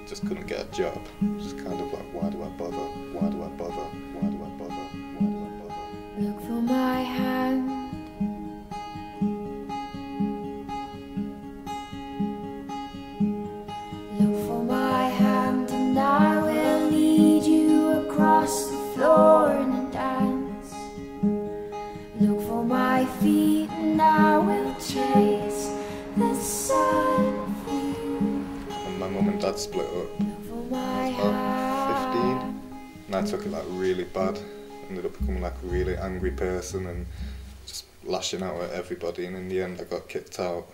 Just couldn't get a job. Just kind of like, why do I bother? Why do I bother? Why do I bother? Why do I bother? Look for my hand. Look for my hand and I will lead you across the floor in a dance. Look for my feet and I will chase the sun for you. And my mum and dad split up. I was about 15 and I took it like really bad. Ended up becoming like a really angry person and just lashing out at everybody, and in the end I got kicked out.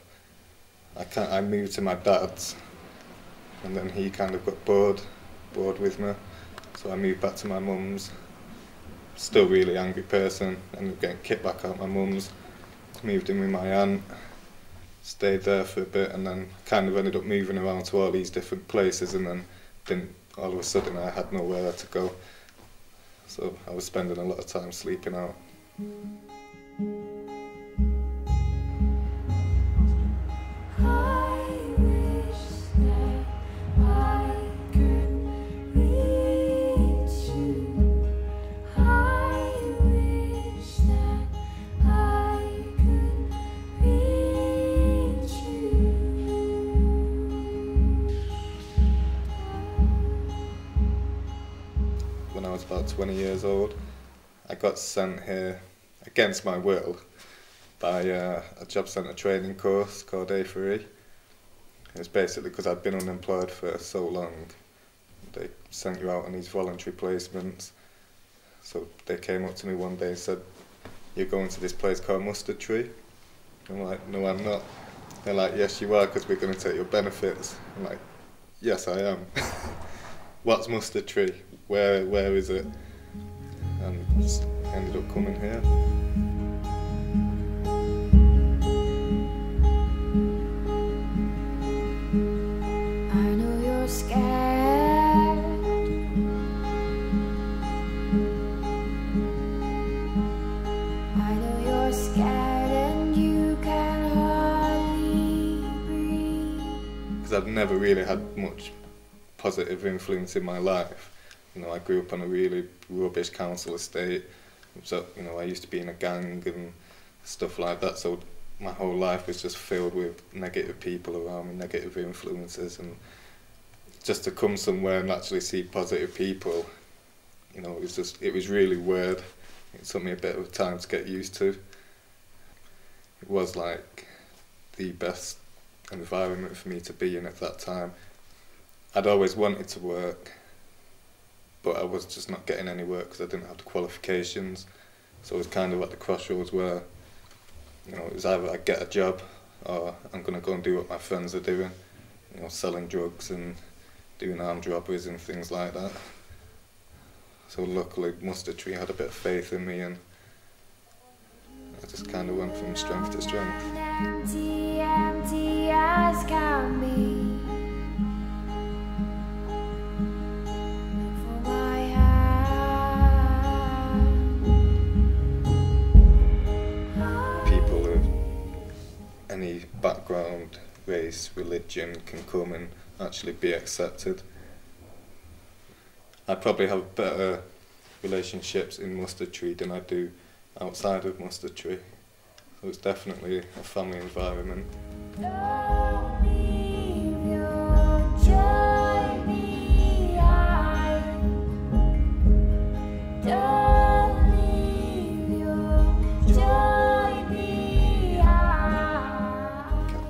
I moved to my dad's and then he kind of got bored with me, so I moved back to my mum's. Still really angry person, ended up getting kicked back out my mum's, moved in with my aunt, stayed there for a bit, and then kind of ended up moving around to all these different places, and then all of a sudden I had nowhere to go. So I was spending a lot of time sleeping out. I wish that I could reach you. I wish that I could reach you. When I was about 20 years old, I got sent here against my will by a job centre training course called A3E. It was basically because I'd been unemployed for so long. They sent you out on these voluntary placements. So they came up to me one day and said, "You're going to this place called Mustard Tree?" I'm like, "No, I'm not." They're like, "Yes, you are, because we're going to take your benefits." I'm like, "Yes, I am." "What's Mustard Tree? Where is it?" And just ended up coming here. I know you're scared. I know you're scared and you can hardly breathe. Because I've never really had much positive influence in my life. You know, I grew up on a really rubbish council estate. So, you know, I used to be in a gang and stuff like that. So my whole life was just filled with negative people around me, negative influences, and just to come somewhere and actually see positive people, you know, it was really weird. It took me a bit of time to get used to. It was like the best environment for me to be in at that time. I'd always wanted to work, but I was just not getting any work because I didn't have the qualifications. So it was kind of at the crossroads where, you know, it was either I get a job or I'm going to go and do what my friends are doing, you know, selling drugs and doing armed robberies and things like that. So luckily Mustard Tree had a bit of faith in me, and I just kind of went from strength to strength. Empty, empty eyes count me. Any background, race, religion can come and actually be accepted. I probably have better relationships in Mustard Tree than I do outside of Mustard Tree. So it's definitely a family environment. Don't leave your joy behind. Don't leave your joy behind.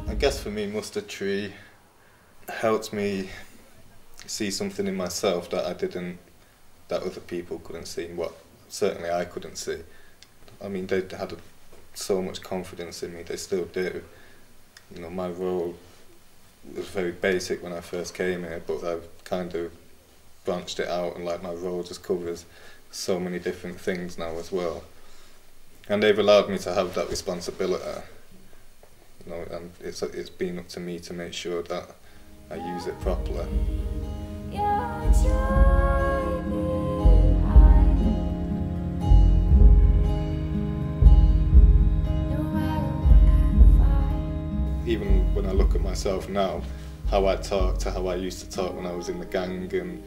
I guess for me, Mustard Tree helped me see something in myself that that other people couldn't see, what certainly I couldn't see. I mean, they had so much confidence in me, they still do. You know, my role was very basic when I first came here, but I've kind of branched it out, and like my role just covers so many different things now as well. And they've allowed me to have that responsibility. You know, and it's been up to me to make sure that I use it properly. Your joy behind. No matter what you find. even when I look at myself now, how I talk to how I used to talk when I was in the gang, and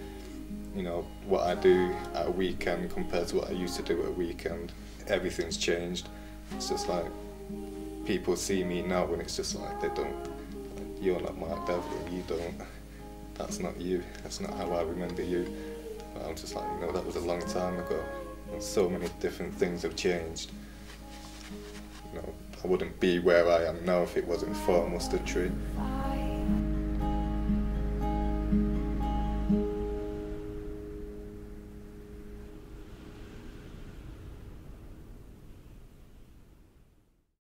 you know what I do at a weekend compared to what I used to do at a weekend, everything's changed. It's just like people see me now and it's just like they don't, you're not Mark Devlin, you don't, that's not you, that's not how I remember you. But I'm just like, you know, that was a long time ago, and so many different things have changed. You know, I wouldn't be where I am now if it wasn't for Mustard Tree.